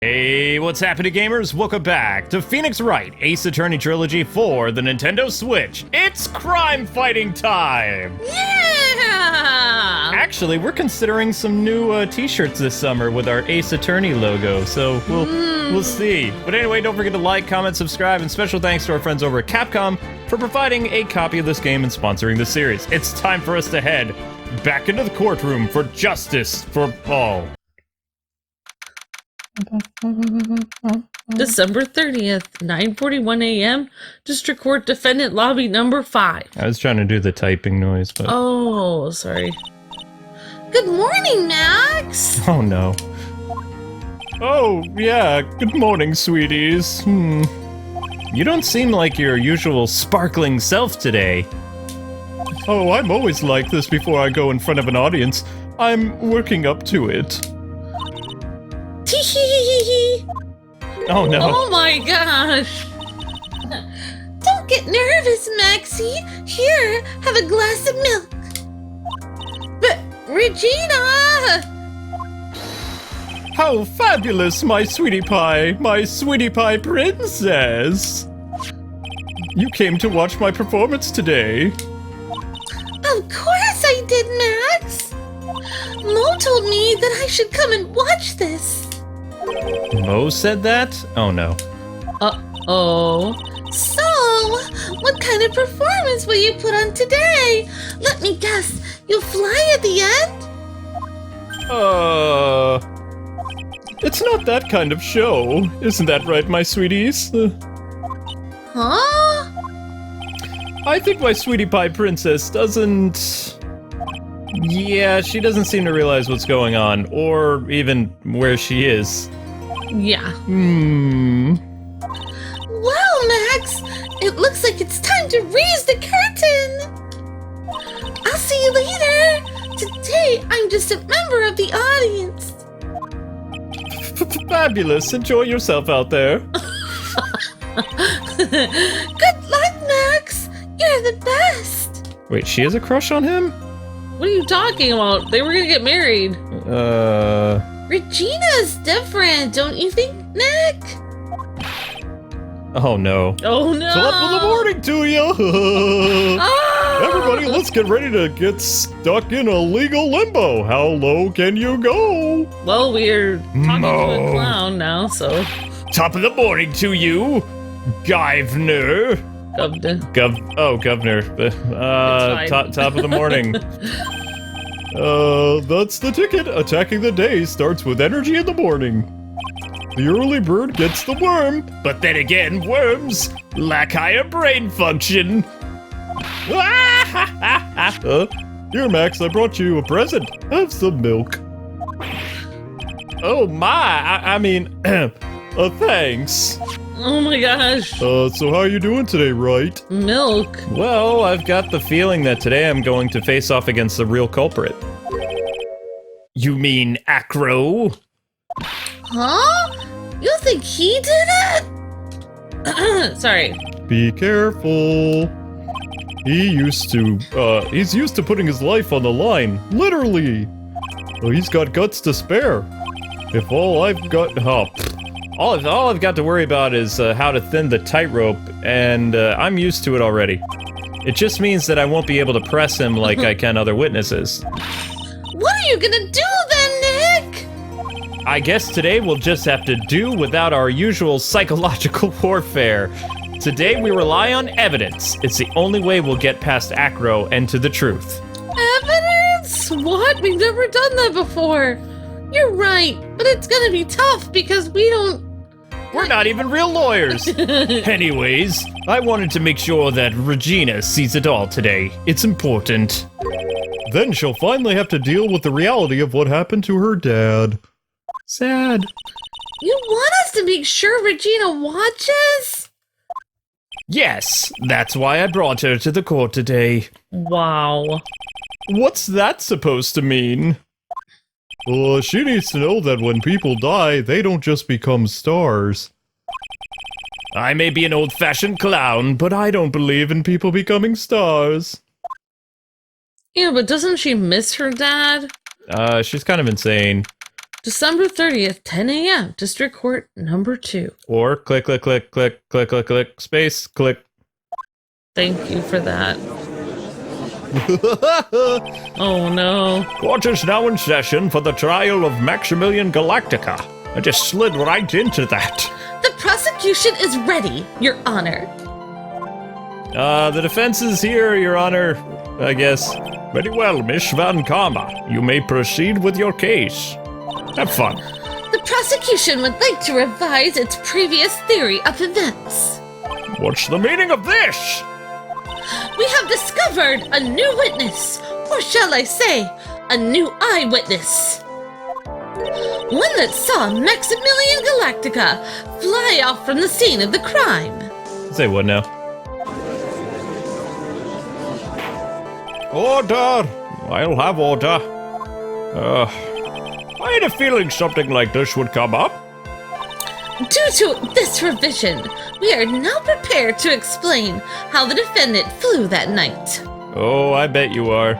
Hey, what's happening, gamers? Welcome back to Phoenix Wright, Ace Attorney Trilogy for the Nintendo Switch. It's crime fighting time! Yeah! Actually, we're considering some new t-shirts this summer with our Ace Attorney logo, so we'll see. But anyway, don't forget to like, comment, subscribe, and special thanks to our friends over at Capcom for providing a copy of this game and sponsoring the series. It's time for us to head back into the courtroom for justice for all. December 30th, 9:41 a.m. District Court Defendant Lobby number 5. I was trying to do the typing noise, but... Oh, sorry. Good morning, Max! Oh, no. Oh, yeah, good morning, sweeties. You don't seem like your usual sparkling self today. Oh, I'm always like this before I go in front of an audience. I'm working up to it. Oh no. Oh my gosh. Don't get nervous, Maxie. Here, have a glass of milk. But, Regina! How fabulous, my sweetie pie princess. You came to watch my performance today. Of course I did, Max. Mo told me that I should come and watch this. Mo said that? Oh no. Uh-oh. So, what kind of performance will you put on today? Let me guess, you'll fly at the end? It's not that kind of show. Isn't that right, my sweeties? Huh? I think my sweetie pie princess doesn't... Yeah, she doesn't seem to realize what's going on, or even where she is. Yeah. Well, Max, it looks like it's time to raise the curtain. I'll see you later. Today, I'm just a member of the audience. Fabulous. Enjoy yourself out there. Good luck, Max. You're the best. Wait, she has a crush on him? What are you talking about? They were gonna get married. Regina's different, don't you think, Nick? Oh no. Oh no. Top of the morning to you! Oh! Everybody, let's get ready to get stuck in a legal limbo. How low can you go? Well, we're talking to a clown now, so. Top of the morning to you, Governor. Governor. Top of the morning. That's the ticket. Attacking the day starts with energy in the morning. The early bird gets the worm, but then again, worms lack higher brain function. Here, Max, I brought you a present. Have some milk. Oh my, I mean, thanks. Oh my gosh. So how are you doing today, Wright? Milk. Well, I've got the feeling that today I'm going to face off against the real culprit. You mean Acro? Huh? You think he did it? Sorry. Be careful. He's used to putting his life on the line, literally. He's got guts to spare. If all I've got, all I've got to worry about is how to thin the tightrope, and I'm used to it already. It just means that I won't be able to press him like I can other witnesses. What are you gonna do then, Nick? I guess today we'll just have to do without our usual psychological warfare. Today we rely on evidence. It's the only way we'll get past Acro and to the truth. Evidence? What? We've never done that before. You're right, but it's gonna be tough because we're not even real lawyers. Anyways, I wanted to make sure that Regina sees it all today. It's important. Then she'll finally have to deal with the reality of what happened to her dad. Sad. You want us to make sure Regina watches? Yes, that's why I brought her to the court today. Wow. What's that supposed to mean? She needs to know that when people die, they don't just become stars. I may be an old-fashioned clown, but I don't believe in people becoming stars. Yeah, but doesn't she miss her dad? She's kind of insane. December 30th, 10 a.m., District Court number 2. Or click, click, click, click, click, click, click, space, click. Thank you for that. Oh no. Court is now in session for the trial of Maximilian Galactica. I just slid right into that. The prosecution is ready, Your Honor. The defense is here, Your Honor, I guess. Very well, Miss Van Karma. You may proceed with your case. Have fun. The prosecution would like to revise its previous theory of events. What's the meaning of this? We have discovered a new witness, or shall I say, a new eyewitness. One that saw Maximilian Galactica fly off from the scene of the crime. Say what now? Order! I'll have order. I had a feeling something like this would come up. Due to this revision, we are now prepared to explain how the defendant flew that night. Oh, I bet you are.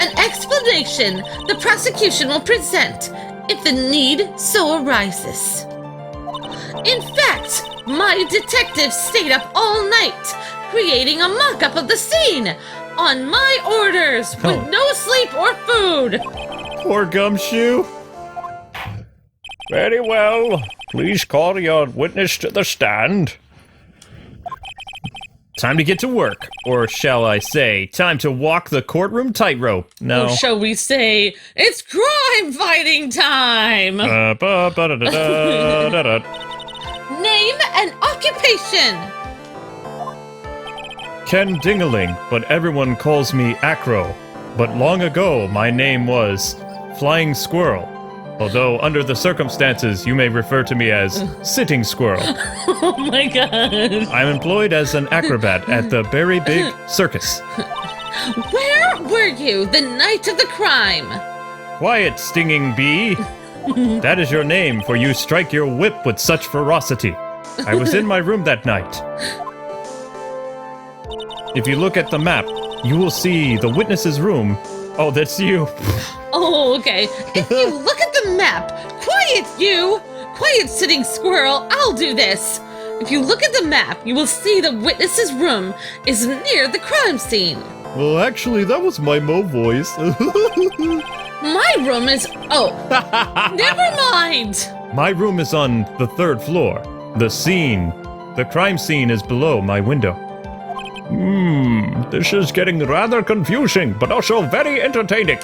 An explanation the prosecution will present if the need so arises. In fact, my detectives stayed up all night creating a mock-up of the scene on my orders with no sleep or food. Poor Gumshoe. Very well. Please call your witness to the stand. Time to get to work. Or shall I say, time to walk the courtroom tightrope. No. Or shall we say, it's crime fighting time! Name and occupation! Ken Dingaling, but everyone calls me Acro. But long ago, my name was Flying Squirrel. Although, under the circumstances, you may refer to me as Sitting Squirrel. Oh my god. I'm employed as an acrobat at the Very Big Circus. Where were you the night of the crime? Quiet, stinging bee. That is your name, for you strike your whip with such ferocity. I was in my room that night. If you look at the map, you will see the witness's room. Oh, that's you. Oh, okay. If you look at the map, quiet you! Quiet, Sitting Squirrel, I'll do this. If you look at the map, you will see the witness's room is near the crime scene. Well, actually, that was my Mo voice. My room is... Oh, never mind. My room is on the 3rd floor. The crime scene is below my window. This is getting rather confusing, but also very entertaining.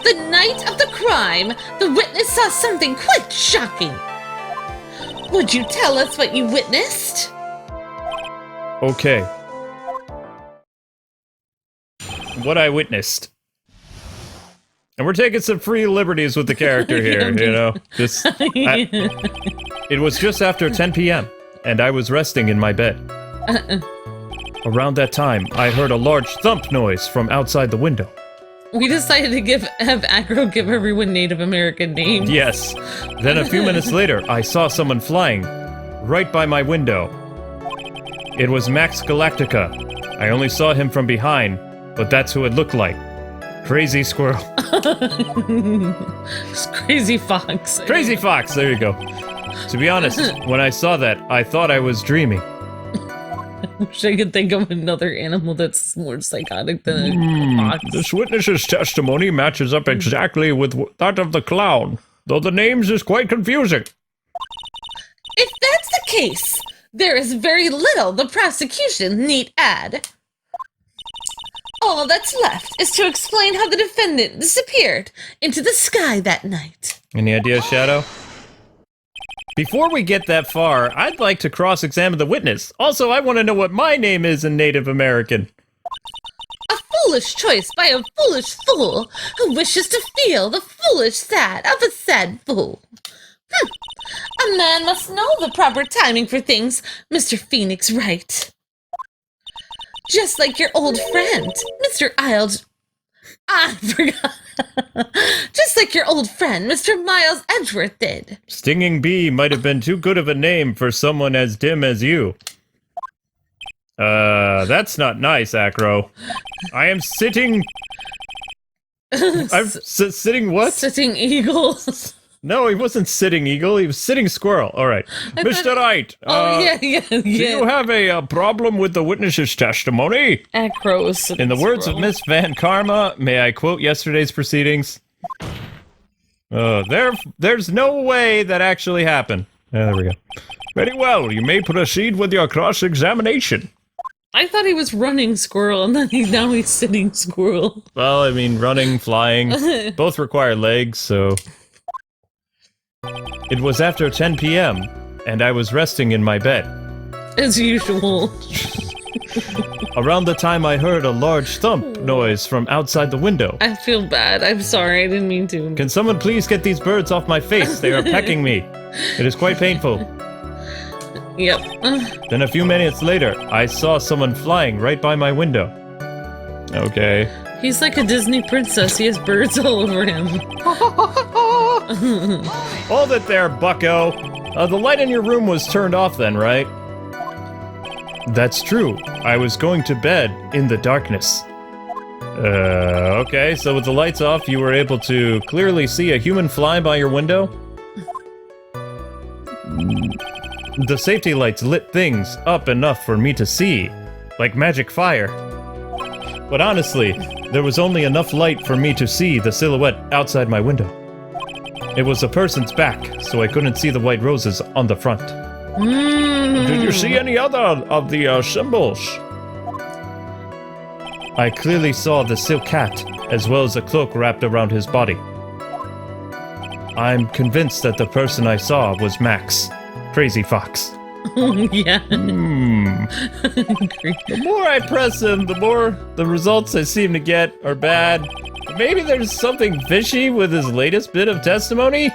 The night of the crime, the witness saw something quite shocking. Would you tell us what you witnessed? Okay. What I witnessed. And we're taking some free liberties with the character here, you know? It was just after 10 p.m., and I was resting in my bed. Around that time, I heard a large thump noise from outside the window. We decided to have Acro give everyone Native American names. Yes. Then a few minutes later, I saw someone flying right by my window. It was Max Galactica. I only saw him from behind, but that's who it looked like. Crazy Squirrel. Crazy Fox. Crazy Fox, there you go. To be honest, when I saw that, I thought I was dreaming. I wish I could think of another animal that's more psychotic than a fox. This witness's testimony matches up exactly with that of the clown, though the names is quite confusing. If that's the case, there is very little the prosecution need add. All that's left is to explain how the defendant disappeared into the sky that night. Any idea, Shadow? Before we get that far, I'd like to cross-examine the witness. Also, I want to know what my name is in Native American. A foolish choice by a foolish fool who wishes to feel the foolish sad of a sad fool. A man must know the proper timing for things, Mr. Phoenix Wright. Just like your old friend, Mr. I forgot. Just like your old friend, Mr. Miles Edgeworth did. Stinging Bee might have been too good of a name for someone as dim as you. That's not nice, Acro. I am sitting... I'm sitting what? Sitting eagle. No, he wasn't sitting eagle. He was sitting squirrel. All right. Mr. Wright. Yeah. Do you have a problem with the witness's testimony? Acro is sitting In the words of squirrel. Miss Van Karma, may I quote yesterday's proceedings? There's no way that actually happened. There we go. Very well. You may proceed with your cross-examination. I thought he was running squirrel, and then now he's sitting squirrel. Well, I mean, running, flying, both require legs, so... It was after 10 p.m., and I was resting in my bed. As usual. Around the time I heard a large thump noise from outside the window. I feel bad. I'm sorry. I didn't mean to. Can someone please get these birds off my face? They are pecking me. It is quite painful. Yep. Then a few minutes later, I saw someone flying right by my window. Okay. He's like a Disney princess. He has birds all over him. Hold it there, bucko. The light in your room was turned off then, right? That's true. I was going to bed in the darkness. Okay, so with the lights off, you were able to clearly see a human fly by your window? The safety lights lit things up enough for me to see, like magic fire. But honestly, there was only enough light for me to see the silhouette outside my window. It was a person's back, so I couldn't see the white roses on the front. Did you see any other of the symbols? I clearly saw the silk hat, as well as a cloak wrapped around his body. I'm convinced that the person I saw was Max, Crazy Fox. Yeah. The more I press him, the more the results I seem to get are bad. Maybe there's something fishy with his latest bit of testimony?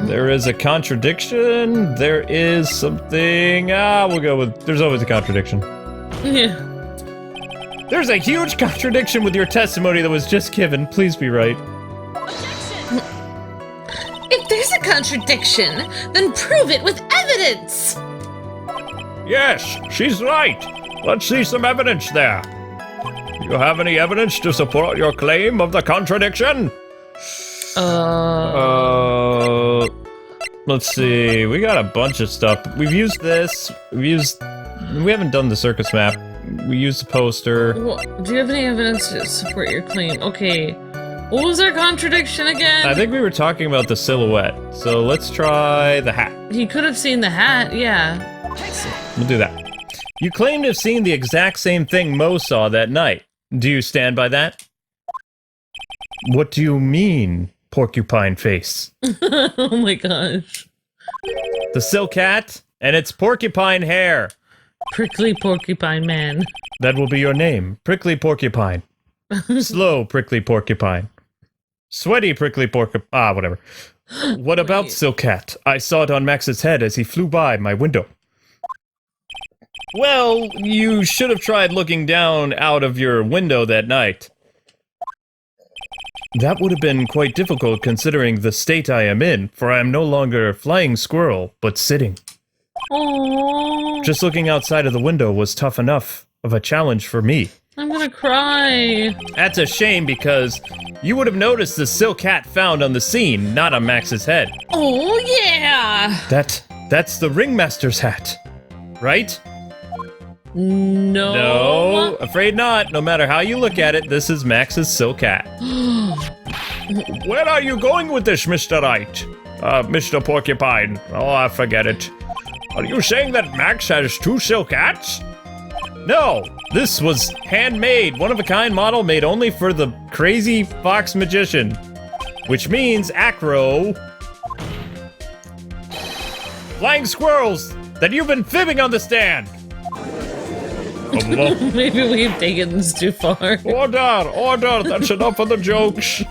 There is a contradiction. There is something... we'll go with... There's always a contradiction. Yeah. There's a huge contradiction with your testimony that was just given. Please be right. If there's a contradiction, then prove it with evidence! Yes, she's right. Let's see some evidence there. Do you have any evidence to support your claim of the contradiction? Let's see. We got a bunch of stuff. We've used this. We haven't done the circus map. We used the poster. Well, do you have any evidence to support your claim? Okay. What was our contradiction again? I think we were talking about the silhouette. So let's try the hat. He could have seen the hat, yeah. We'll do that. You claim to have seen the exact same thing Mo saw that night. Do you stand by that? What do you mean, porcupine face? Oh my gosh. The silk hat and its porcupine hair. Prickly porcupine man. That will be your name. Prickly porcupine. Slow prickly porcupine. Sweaty prickly porcupine. Whatever. What about silk hat? I saw it on Max's head as he flew by my window. Well, you should have tried looking down out of your window that night. That would have been quite difficult considering the state I am in, for I am no longer flying squirrel, but sitting. Aww. Just looking outside of the window was tough enough of a challenge for me. I'm gonna cry. That's a shame because you would have noticed the silk hat found on the scene, not on Max's head. Oh yeah! That's the ringmaster's hat, right? No. No, afraid not. No matter how you look at it, this is Max's silk hat. Where are you going with this, Mr. Wright? Mr. Porcupine. Oh, I forget it. Are you saying that Max has two silk hats? No, this was handmade, one-of-a-kind model made only for the Crazy Fox Magician. Which means, Acro... Flying squirrels! That you've been fibbing on the stand! Maybe we've taken this too far. Order, that's enough of the jokes.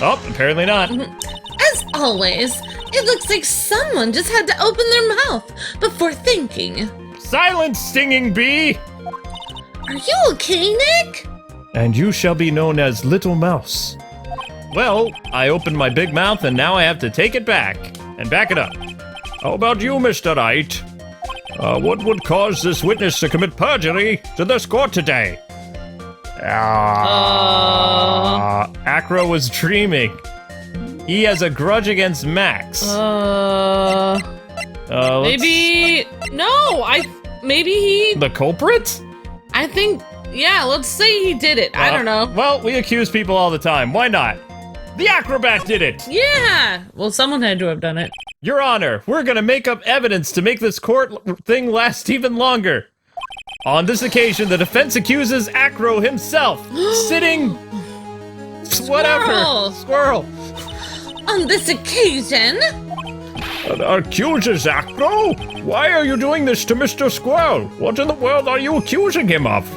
Oh, apparently not. As always, it looks like someone just had to open their mouth before thinking. Silence, stinging bee! Are you okay, Nick? And you shall be known as Little Mouse. Well, I opened my big mouth and now I have to take it back and back it up. How about you, Mr. Wright? What would cause this witness to commit perjury to this court today? Acro was dreaming. He has a grudge against Max. Maybe... No, maybe he... The culprit? I think... Yeah, let's say he did it. I don't know. Well, we accuse people all the time. Why not? The acrobat did it! Yeah! Well, someone had to have done it. Your Honor, we're gonna make up evidence to make this court thing last even longer. On this occasion, the defense accuses Acro himself, sitting... Whatever. Squirrel. On this occasion... Accuses Acro? Why are you doing this to Mr. Squirrel? What in the world are you accusing him of?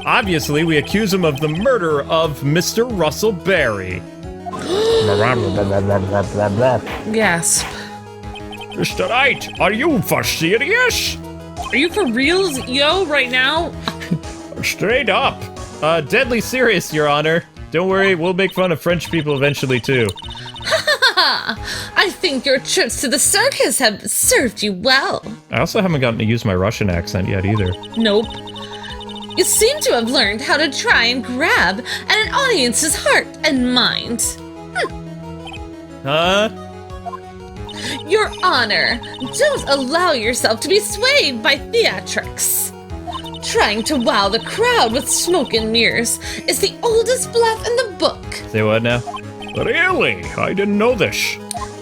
Obviously, we accuse him of the murder of Mr. Russell Berry. Gasp. Mr. Wright, are you for serious? Are you for reals, yo, right now? Straight up. Deadly serious, Your Honor. Don't worry, we'll make fun of French people eventually, too. I think your trips to the circus have served you well. I also haven't gotten to use my Russian accent yet, either. Nope. You seem to have learned how to try and grab at an audience's heart and mind. Huh? Your Honor, don't allow yourself to be swayed by theatrics. Trying to wow the crowd with smoke and mirrors is the oldest bluff in the book. Say what now? Really? I didn't know this.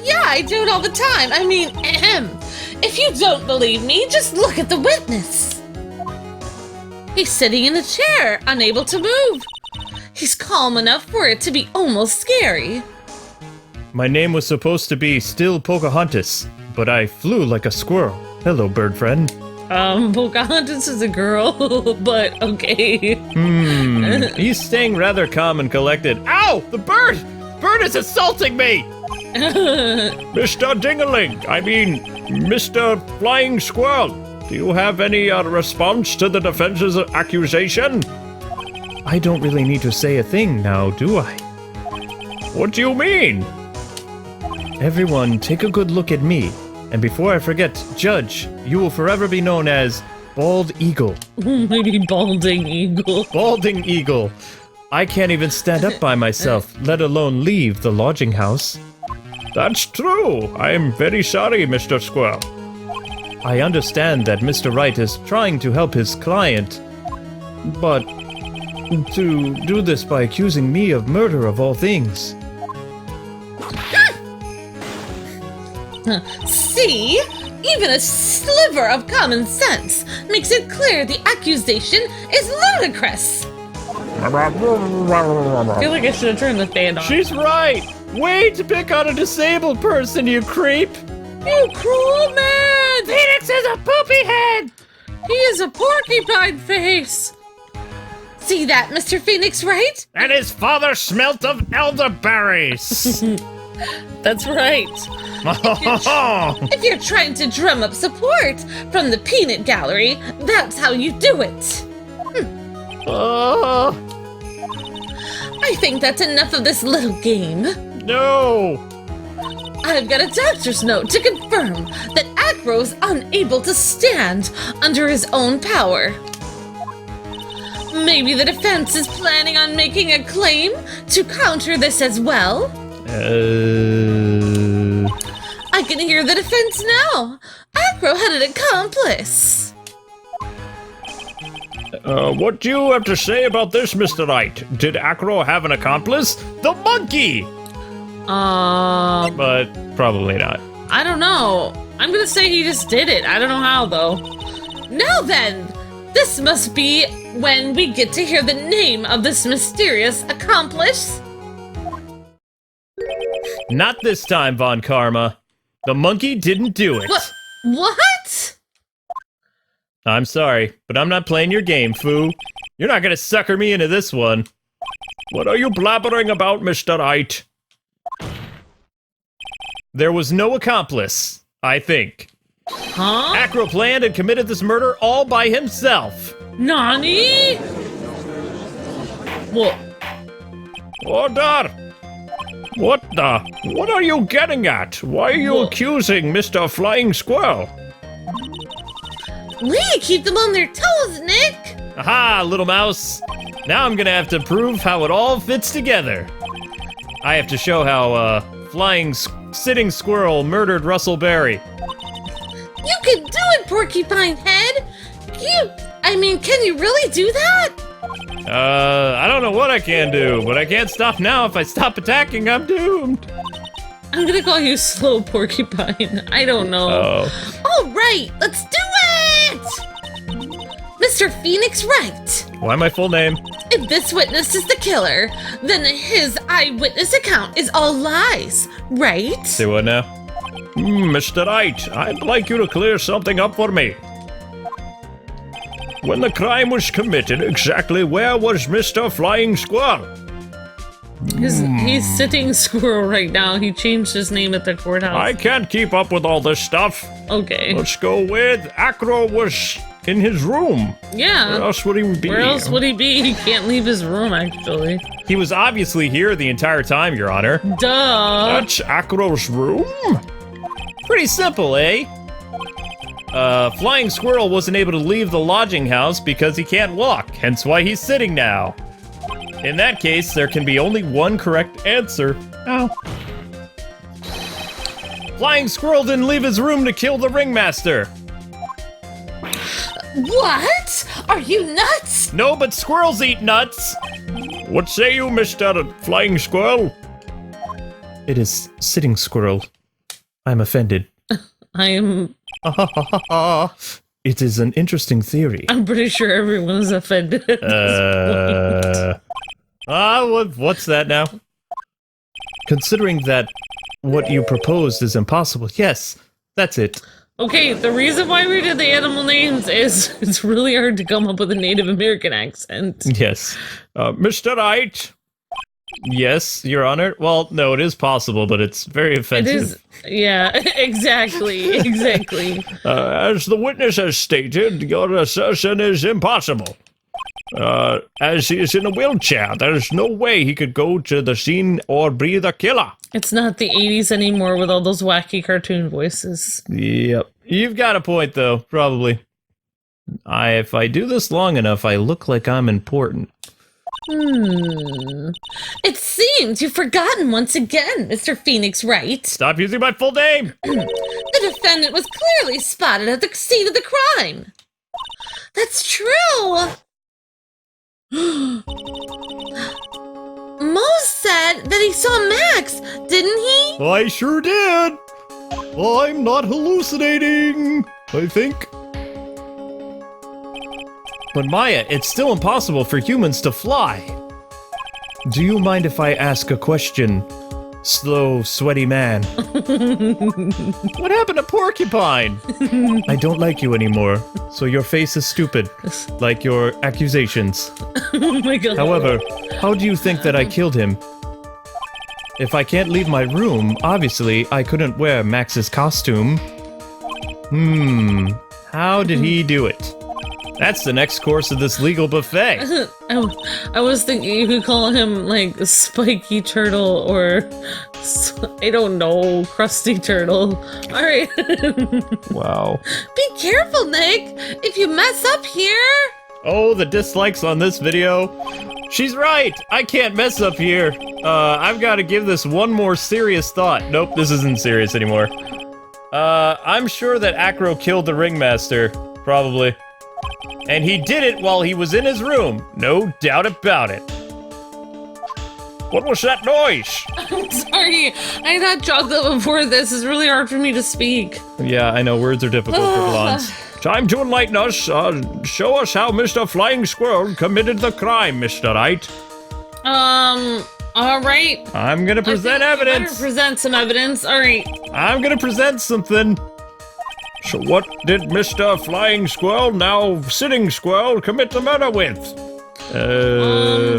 Yeah, I do it all the time. I mean, if you don't believe me, just look at the witness. He's sitting in a chair, unable to move. He's calm enough for it to be almost scary. My name was supposed to be Still Pocahontas, but I flew like a squirrel. Hello, bird friend. Pocahontas is a girl, but okay. He's staying rather calm and collected. Ow! The bird! Bird is assaulting me! Mr. Dingaling, I mean, Mr. Flying Squirrel, do you have any response to the defense's accusation? I don't really need to say a thing now, do I? What do you mean? Everyone, take a good look at me. And before I forget, Judge, you will forever be known as Bald Eagle. Maybe Balding Eagle. Balding Eagle. I can't even stand up by myself, let alone leave the lodging house. That's true. I'm very sorry, Mr. Squirrel. I understand that Mr. Wright is trying to help his client, but to do this by accusing me of murder of all things. See? Even a sliver of common sense makes it clear the accusation is ludicrous. I feel like I should have turned the fan on. She's right! Way to pick on a disabled person, you creep! You cruel man! Phoenix is a poopy head! He is a porcupine face! See that, Mr. Phoenix Wright? And his father smelt of elderberries! That's right. If you're trying to drum up support from the peanut gallery, that's how you do it. I think that's enough of this little game. No! I've got a doctor's note to confirm that Acro's unable to stand under his own power. Maybe the defense is planning on making a claim to counter this as well? I can hear the defense now. Acro had an accomplice. What do you have to say about this, Mr. Wright? Did Acro have an accomplice? The monkey! But probably not. I don't know. I'm gonna say he just did it. I don't know how, though. Now then, this must be when we get to hear the name of this mysterious accomplice. Not this time, Von Karma. The monkey didn't do it. What? I'm sorry, but I'm not playing your game, Foo. You're not gonna sucker me into this one. What are you blabbering about, Mr. Wright? There was no accomplice, I think. Huh? Acro planned and committed this murder all by himself. Nani? What? Order! What the? What are you getting at? Why are you accusing Mr. Flying Squirrel? We keep them on their toes, Nick! Aha, little mouse. Now I'm gonna have to prove how it all fits together. I have to show how, sitting squirrel murdered Russell Berry. You can do it, Porcupine Head! Can you really do that? I don't know what I can do, but I can't stop now. If I stop attacking, I'm doomed. I'm gonna call you Slow Porcupine. I don't know. Oh. All right, let's do it! Mr. Phoenix Wright. Why my full name? If this witness is the killer, then his eyewitness account is all lies, right? Say what now? Mr. Wright, I'd like you to clear something up for me. When the crime was committed, exactly where was Mr. Flying Squirrel? He's sitting squirrel right now. He changed his name at the courthouse. I can't keep up with all this stuff. Okay. Let's go with Acro was in his room. Yeah. Where else would he be? Where else would he be? He can't leave his room, actually. He was obviously here the entire time, Your Honor. Duh. That's Acro's room? Pretty simple, eh? Flying Squirrel wasn't able to leave the lodging house because he can't walk, hence why he's sitting now. In that case, there can be only one correct answer. Ow. Flying Squirrel didn't leave his room to kill the ringmaster. What? Are you nuts? No, but squirrels eat nuts. What say you, Mr. Flying Squirrel? It is Sitting Squirrel. I'm offended. I'm It is an interesting theory. I'm pretty sure everyone's offended at this point. What's that now? Considering that what you proposed is impossible, yes, that's it. Okay, the reason why we did the animal names is it's really hard to come up with a Native American accent. Yes. Mr. Wright? Yes, Your Honor. Well, no, it is possible, but it's very offensive. It is, yeah, exactly. As the witness has stated, your assertion is impossible. As he is in a wheelchair, there's no way he could go to the scene or be the killer. It's not the 80s anymore with all those wacky cartoon voices. Yep. You've got a point, though, probably. If I do this long enough, I look like I'm important. It seems you've forgotten once again, Mr. Phoenix Wright. Stop using my full name! The defendant was clearly spotted at the scene of the crime. That's true. Mo said that he saw Max, didn't he? I sure did! I'm not hallucinating, I think. But Maya, it's still impossible for humans to fly. Do you mind if I ask a question, slow, sweaty man? What happened to Porcupine? I don't like you anymore, so your face is stupid, like your accusations. Oh my god. However, how do you think that I killed him? If I can't leave my room, obviously I couldn't wear Max's costume. How did he do it? That's the next course of this legal buffet. I was thinking you could call him, like, Spiky Turtle or, I don't know, Krusty Turtle. Alright. Wow. Be careful, Nick! If you mess up here! Oh, the dislikes on this video. She's right! I can't mess up here. I've got to give this one more serious thought. Nope, this isn't serious anymore. I'm sure that Acro killed the ringmaster. Probably. And he did it while he was in his room. No doubt about it. What was that noise? I'm sorry. I had chocolate before this. It's really hard for me to speak. Yeah, I know. Words are difficult for blondes. Time to enlighten us. Show us how Mr. Flying Squirrel committed the crime, Mr. Wright. Alright. I'm gonna present evidence. Present some evidence. Alright. I'm gonna present something. So what did Mr. Flying Squirrel, now Sitting Squirrel, commit the murder with?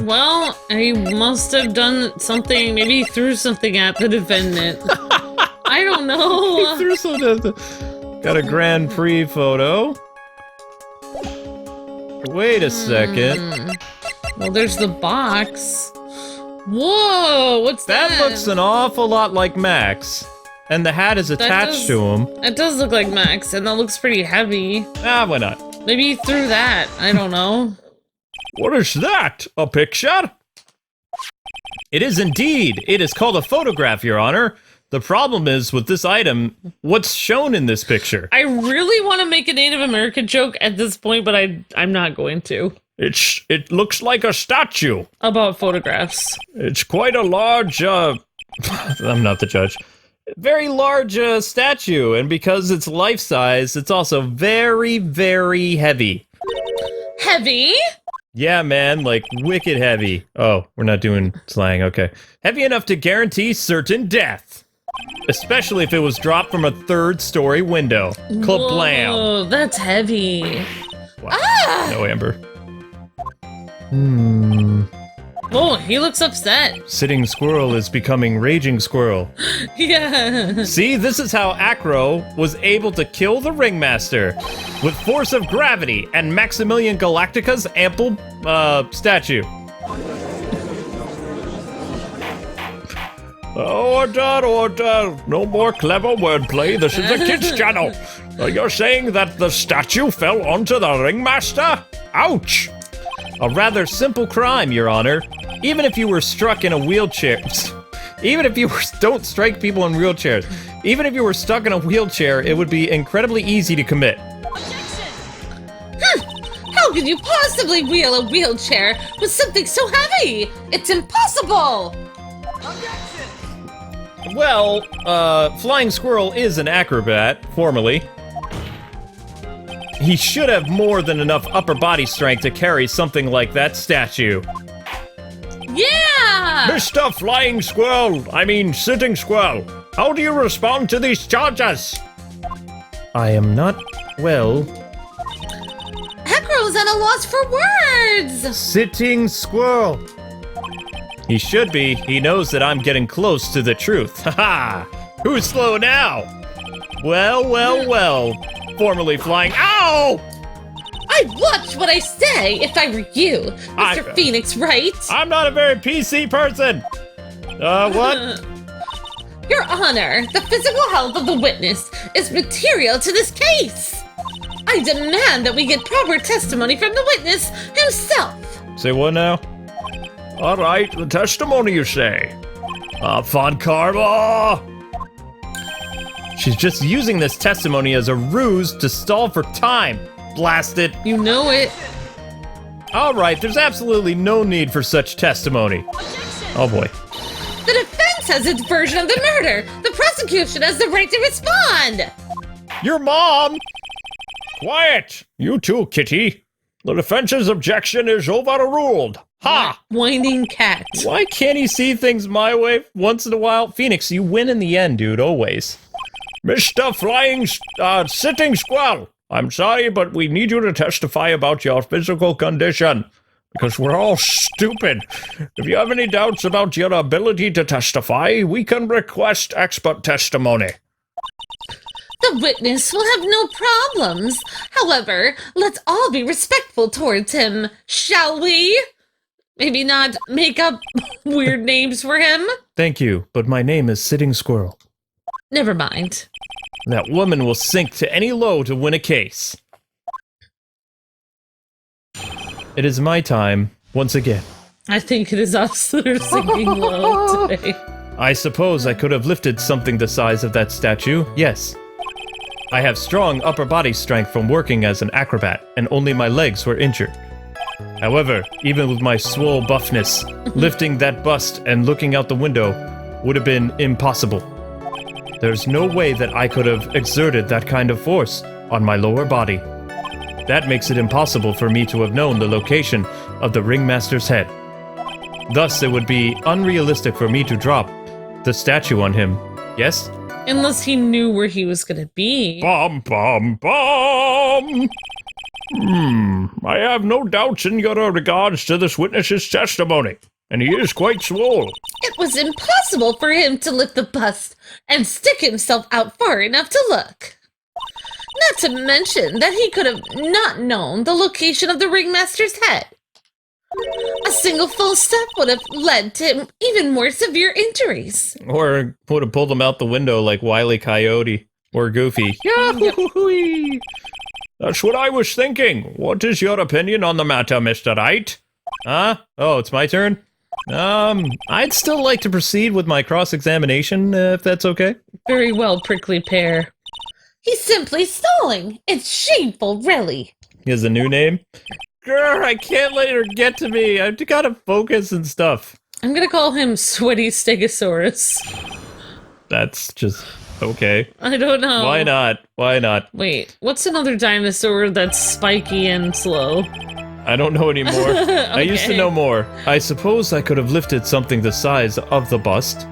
Well, he must have done something, maybe he threw something at the defendant. I don't know. He threw something. Got a Grand Prix photo. Wait a second. Well, there's the box. Whoa, what's that? That looks an awful lot like Max. And the hat is attached to him. It does look like Max, and that looks pretty heavy. Ah, why not? Maybe he threw that. I don't know. What is that? A picture? It is indeed. It is called a photograph, Your Honor. The problem is, with this item, what's shown in this picture? I really want to make a Native American joke at this point, but I'm not going to. It looks like a statue. About photographs. It's quite a large, I'm not the judge. Very large statue, and because it's life-size, it's also very, very heavy. Heavy? Yeah, man, like wicked heavy. Oh, we're not doing slang, okay. Heavy enough to guarantee certain death. Especially if it was dropped from a third-story window. Kablam! Oh, that's heavy. Wow. Ah! No, Amber. Oh, he looks upset. Sitting squirrel is becoming raging squirrel. Yeah. See, this is how Acro was able to kill the ringmaster with force of gravity and Maximilian Galactica's ample statue. Order. No more clever wordplay. This is a kids' channel. You're saying that the statue fell onto the ringmaster? Ouch! A rather simple crime, Your Honor. Even if you were struck in a wheelchair... Don't strike people in wheelchairs. Even if you were stuck in a wheelchair, it would be incredibly easy to commit. How can you possibly wheel a wheelchair with something so heavy? It's impossible! Well, Flying Squirrel is an acrobat, formally. He should have more than enough upper body strength to carry something like that statue. Yeah! Mr. Flying Squirrel, Sitting Squirrel, how do you respond to these charges? I am not well. Acro's at a loss for words! Sitting Squirrel. He should be. He knows that I'm getting close to the truth. Haha! Who's slow now? Well. Formerly flying. Ow! I'd watch what I say if I were you, Mr. Phoenix Wright. I'm not a very PC person. What? Your Honor, the physical health of the witness is material to this case. I demand that we get proper testimony from the witness himself. Say what now? All right, the testimony you say. Von Karma! She's just using this testimony as a ruse to stall for time. Blast it. You know it. All right, there's absolutely no need for such testimony. Oh boy. The defense has its version of the murder. The prosecution has the right to respond. Your mom! Quiet! You too, Kitty. The defense's objection is overruled. Ha! Whining cat. Why can't he see things my way once in a while? Phoenix, you win in the end, dude, always. Mr. Flying Sitting Squirrel, I'm sorry, but we need you to testify about your physical condition. Because we're all stupid. If you have any doubts about your ability to testify, we can request expert testimony. The witness will have no problems. However, let's all be respectful towards him, shall we? Maybe not make up weird names for him? Thank you, but my name is Sitting Squirrel. Never mind. That woman will sink to any low to win a case. It is my time, once again. I think it is us that are sinking low today. I suppose I could have lifted something the size of that statue, yes. I have strong upper body strength from working as an acrobat, and only my legs were injured. However, even with my swole buffness, lifting that bust and looking out the window would have been impossible. There's no way that I could have exerted that kind of force on my lower body. That makes it impossible for me to have known the location of the ringmaster's head. Thus, it would be unrealistic for me to drop the statue on him, yes? Unless he knew where he was gonna be. Bum, bum, bum! I have no doubts in your regards to this witness's testimony, and he is quite swole. It was impossible for him to lift the bust and stick himself out far enough to look. Not to mention that he could have not known the location of the ringmaster's head. A single false step would have led to even more severe injuries. Or would have pulled him out the window like Wile E. Coyote or Goofy. Yahoo! That's what I was thinking. What is your opinion on the matter, Mr. Wright? Huh? Oh, it's my turn? I'd still like to proceed with my cross-examination, if that's okay. Very well, prickly pear. He's simply stalling. It's shameful, really. He has a new name? Grr, I can't let her get to me. I've gotta focus and stuff. I'm gonna call him Sweaty Stegosaurus. That's just okay. I don't know. Why not? Why not? Wait, what's another dinosaur that's spiky and slow? I don't know anymore. Okay. I used to know more. I suppose I could have lifted something the size of the bust.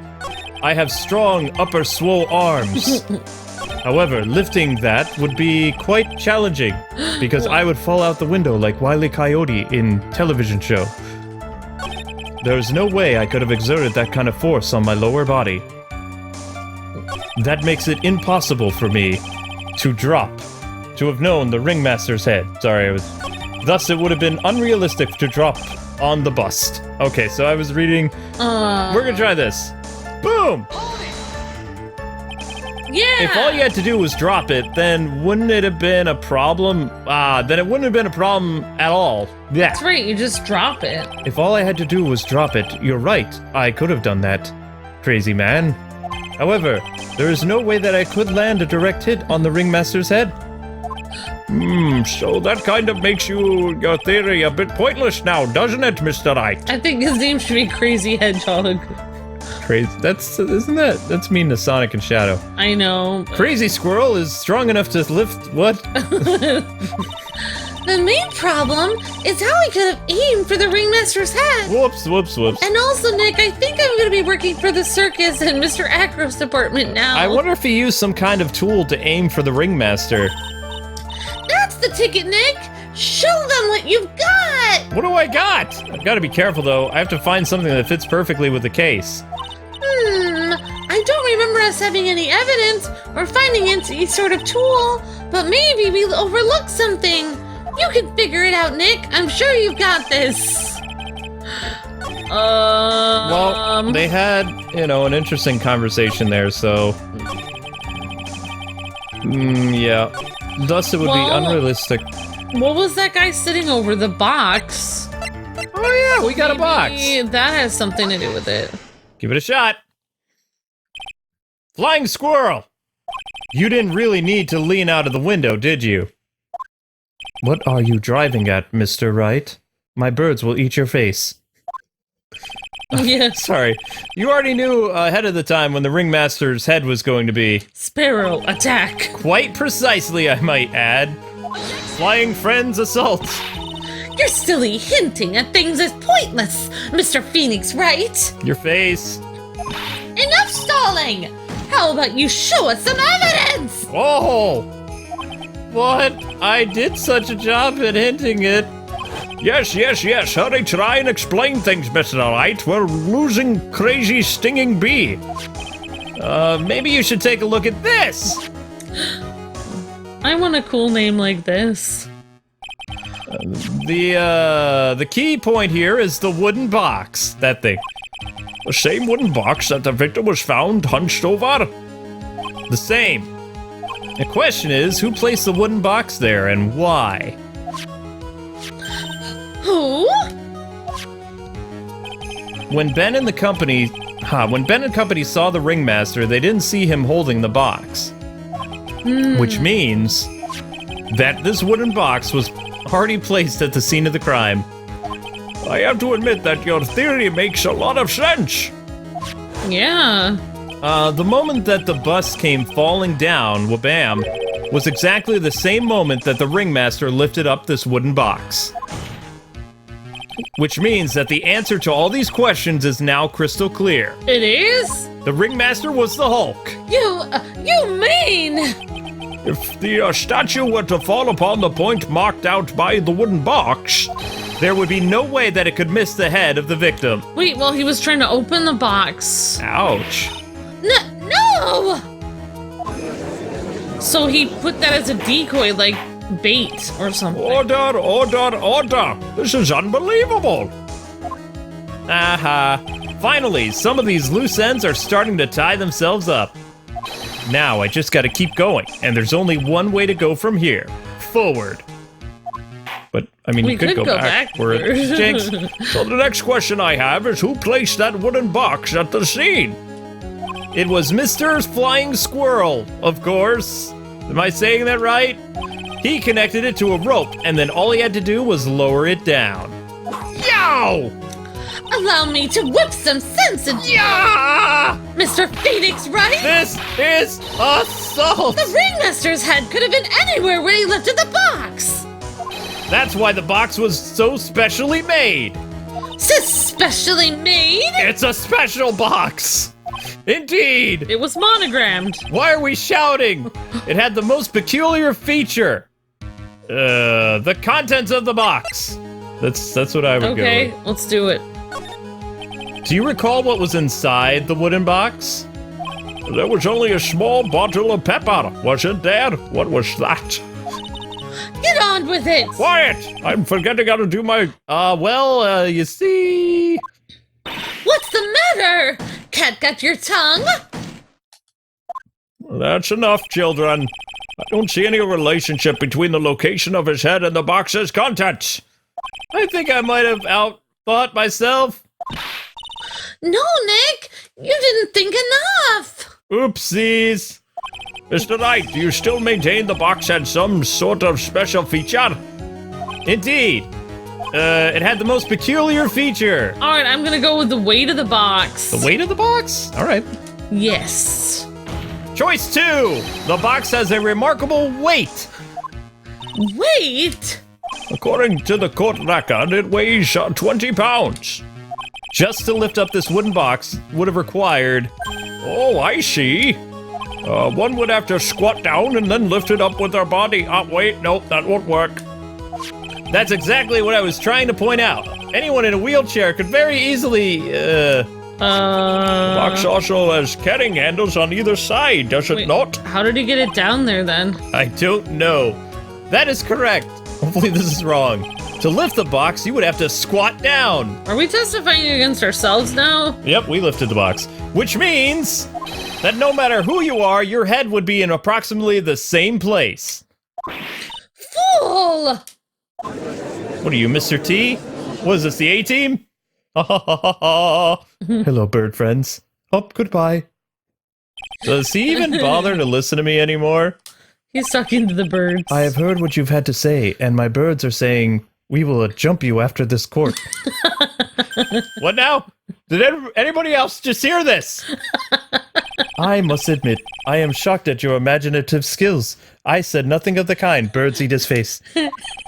I have strong upper swole arms. However, lifting that would be quite challenging because I would fall out the window like Wile E. Coyote in television show. There's no way I could have exerted that kind of force on my lower body. That makes it impossible for me to drop, to have known the ringmaster's head. Sorry, thus it would have been unrealistic to drop on the bust. Okay, so I was reading. We're gonna try this. Boom! Yeah! If all you had to do was drop it, then wouldn't it have been a problem? Then it wouldn't have been a problem at all. Yeah. That's right, you just drop it. If all I had to do was drop it, you're right. I could have done that. Crazy man. However, there is no way that I could land a direct hit on the ringmaster's head. So that kind of makes your theory a bit pointless now, doesn't it, Mr. Wright? I think his name should be Crazy Hedgehog. Crazy. That's mean to Sonic and Shadow. I know. Crazy Squirrel is strong enough to lift what? The main problem is how I could have aimed for the ringmaster's head. Whoops. And also, Nick, I think I'm going to be working for the circus and Mr. Acro's department now. I wonder if he used some kind of tool to aim for the ringmaster. That's the ticket, Nick. Show them what you've got. What do I got? I've got to be careful, though. I have to find something that fits perfectly with the case. I don't remember us having any evidence or finding any sort of tool, but maybe we overlooked something. You can figure it out, Nick. I'm sure you've got this. Well, they had, an interesting conversation there, so... yeah. Thus, it would be unrealistic. What was that guy sitting over? The box? Oh, yeah, we got a box. Maybe that has something to do with it. Give it a shot. Flying squirrel! You didn't really need to lean out of the window, did you? What are you driving at, Mr. Wright? My birds will eat your face. Yeah. Sorry. You already knew ahead of the time when the ringmaster's head was going to be. Sparrow, attack! Quite precisely, I might add. Flying friends assault. You're silly hinting at things as pointless, Mr. Phoenix Wright. Your face. Enough stalling! How about you show us some evidence? Oh! What? I did such a job at hinting it. Yes. Hurry, try and explain things, Mr. Wright. We're losing Crazy Stinging Bee. Maybe you should take a look at this. I want a cool name like this. The key point here is the wooden box. That thing. The same wooden box that the victim was found hunched over. The same. The question is, who placed the wooden box there and why? Who? When Ben and company saw the ringmaster, they didn't see him holding the box. Which means that this wooden box was already placed at the scene of the crime. I have to admit that your theory makes a lot of sense. Yeah. The moment that the bus came falling down, wabam, was exactly the same moment that the ringmaster lifted up this wooden box. Which means that the answer to all these questions is now crystal clear. It is? The ringmaster was the Hulk. You mean? If the statue were to fall upon the point marked out by the wooden box, there would be no way that it could miss the head of the victim. Wait, well, he was trying to open the box. Ouch. No! So he put that as a decoy, like bait or something. Order! This is unbelievable! Aha. Finally, some of these loose ends are starting to tie themselves up. Now I just gotta keep going, and there's only one way to go from here. forward. But, I mean, We you could go back where it stinks. So the next question I have is who placed that wooden box at the scene? It was Mr. Flying Squirrel, of course. Am I saying that right? He connected it to a rope, and then all he had to do was lower it down. Yow! Allow me to whip some sense into you, Yeah! Mr. Phoenix Wright. This is assault! The ringmaster's head could have been anywhere when he lifted the box. That's why the box was so specially made. Specially made? It's a special box. Indeed. It was monogrammed. Why are we shouting? It had the most peculiar feature. The contents of the box. That's what I would go Okay, with. let's do it. Do you recall what was inside the wooden box? There was only a small bottle of pepper, wasn't there? What was that? Get on with it. Quiet! I'm forgetting how to do my... you see... What's the matter? Cat got your tongue? That's enough, children. I don't see any relationship between the location of his head and the box's contents. I think I might have outthought myself. No, Nick. You didn't think enough. Oopsies. Mr. Wright, do you still maintain the box had some sort of special feature? Indeed. It had the most peculiar feature. All right, I'm gonna go with the weight of the box. The weight of the box? All right. Yes. Choice 2. The box has a remarkable weight. Wait. According to the court record, it weighs 20 pounds. Just to lift up this wooden box would have required... Oh, I see. One would have to squat down and then lift it up with their body. Wait, nope, that won't work. That's exactly what I was trying to point out. Anyone in a wheelchair could very easily, The box also has carrying handles on either side, does it Wait, not? How did he get it down there then? I don't know. That is correct. Hopefully this is wrong. To lift the box, you would have to squat down. Are we testifying against ourselves now? Yep, we lifted the box. Which means that no matter who you are, your head would be in approximately the same place. Fool. What are you, Mr. T? What is this, the A-Team? Hello, bird friends. Oh, goodbye. Does he even bother to listen to me anymore? He's talking to the birds. I have heard what you've had to say, and my birds are saying, we will jump you after this court. What now? Did anybody else just hear this? I must admit, I am shocked at your imaginative skills. I said nothing of the kind, birds eat his face.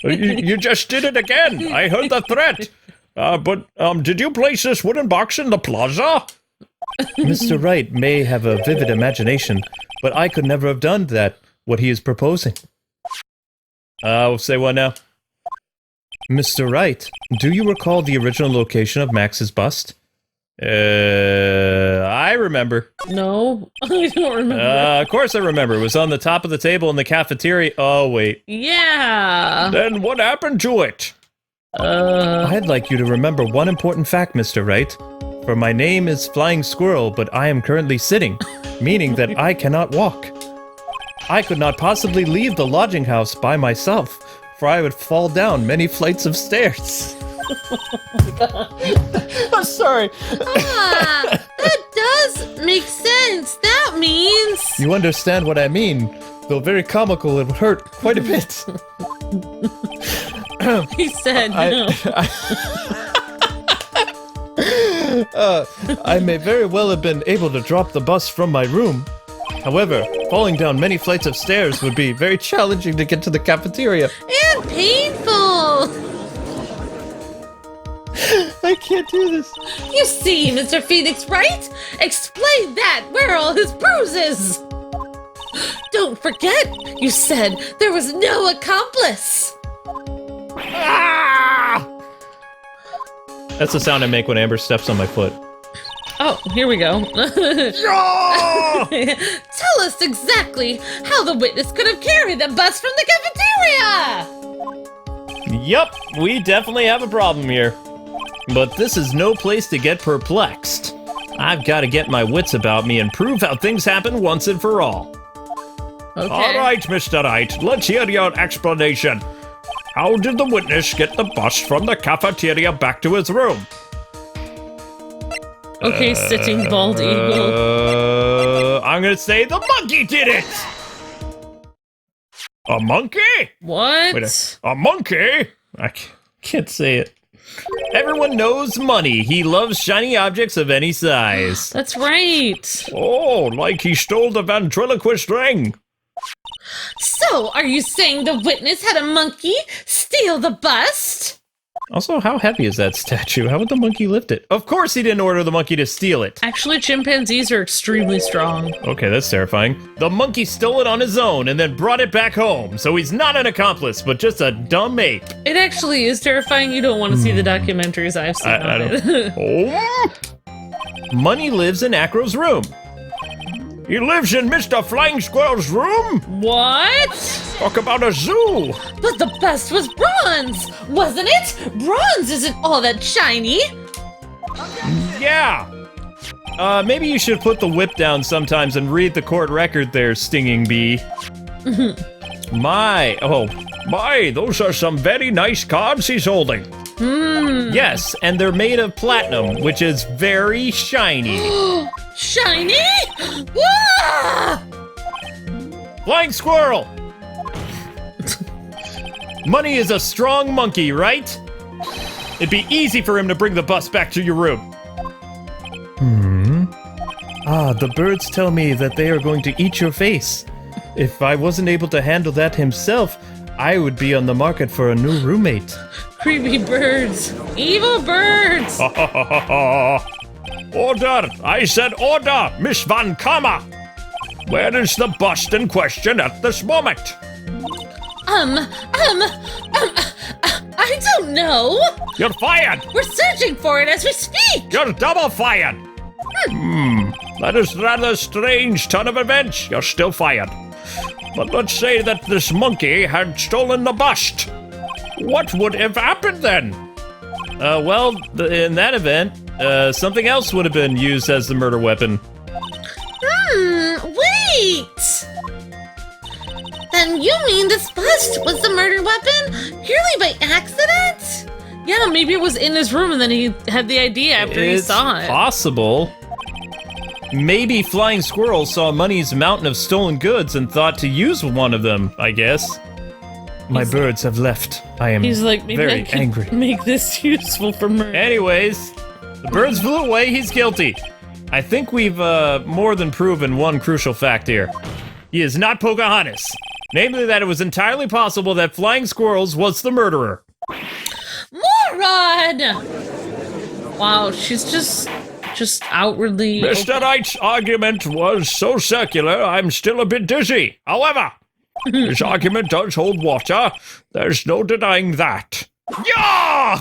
You just did it again. I heard the threat. But did you place this wooden box in the plaza? Mr. Wright may have a vivid imagination, but I could never have done that, what he is proposing. Say what now? Mr. Wright, do you recall the original location of Max's bust? I remember. No, I don't remember. Of course I remember. It was on the top of the table in the cafeteria. Oh, wait. Yeah. Then what happened to it? I'd like you to remember one important fact, Mr. Wright. For my name is Flying Squirrel, but I am currently sitting, meaning that I cannot walk. I could not possibly leave the lodging house by myself, for I would fall down many flights of stairs. I'm sorry. That does make sense. That means... You understand what I mean. Though very comical, it would hurt quite a bit. He said no. I may very well have been able to drop the bus from my room. However, falling down many flights of stairs would be very challenging to get to the cafeteria. And painful. I can't do this. You see, Mr. Phoenix Wright? Explain that. Where are all his bruises? Don't forget, you said there was no accomplice. Ah! That's the sound I make when Amber steps on my foot. Oh, here we go. Ah! Tell us exactly how the witness could have carried the bus from the cafeteria. Yup, we definitely have a problem here. But this is no place to get perplexed. I've got to get my wits about me and prove how things happen once and for all. Okay. All right, Mr. Wright, let's hear your explanation. How did the witness get the bus from the cafeteria back to his room? Okay, sitting bald eagle. I'm gonna say the monkey did it! A monkey? What? Wait, a monkey? I can't say it. Everyone knows Money. He loves shiny objects of any size. That's right. Oh, like he stole the ventriloquist ring. So, are you saying the witness had a monkey steal the bust? Also, how heavy is that statue? How would the monkey lift it? Of course he didn't order the monkey to steal it. Actually, chimpanzees are extremely strong. Okay, that's terrifying. The monkey stole it on his own and then brought it back home. So he's not an accomplice, but just a dumb ape. It actually is terrifying. You don't want to see the documentaries I've seen I on it. Oh. Money lives in Acro's room. He lives in Mr. Flying Squirrel's room? What? Talk about a zoo. But the bust was bronze, wasn't it? Bronze isn't all that shiny. Yeah. Maybe you should put the whip down sometimes and read the court record there, Stinging Bee. My, those are some very nice cards he's holding. Yes, and they're made of platinum, which is very shiny. Shiny? Ah! Flying Squirrel! Money is a strong monkey, right? It'd be easy for him to bring the bus back to your room. The birds tell me that they are going to eat your face. If I wasn't able to handle that himself, I would be on the market for a new roommate. Creepy birds. Evil birds. Order! I said order, Miss Van Kammer! Where is the bust in question at this moment? I don't know. You're fired! We're searching for it as we speak. You're double fired! That is rather strange turn of events. You're still fired. But let's say that this monkey had stolen the bust. What would have happened then? In that event, something else would have been used as the murder weapon. Wait! Then you mean this bust was the murder weapon purely by accident? Yeah, maybe it was in his room and then he had the idea after he saw it. It's possible. Maybe Flying Squirrel saw Money's mountain of stolen goods and thought to use one of them, I guess. My birds have left. I am He's like, maybe very I can angry. make this useful for murder. Anyways, the birds flew away, he's guilty. I think we've more than proven one crucial fact here. He is not Pocahontas. Namely that it was entirely possible that Flying Squirrels was the murderer. Moron! Wow, she's just outwardly... Mr. Wright's argument was so circular, I'm still a bit dizzy. However, his argument does hold water. There's no denying that. Yeah!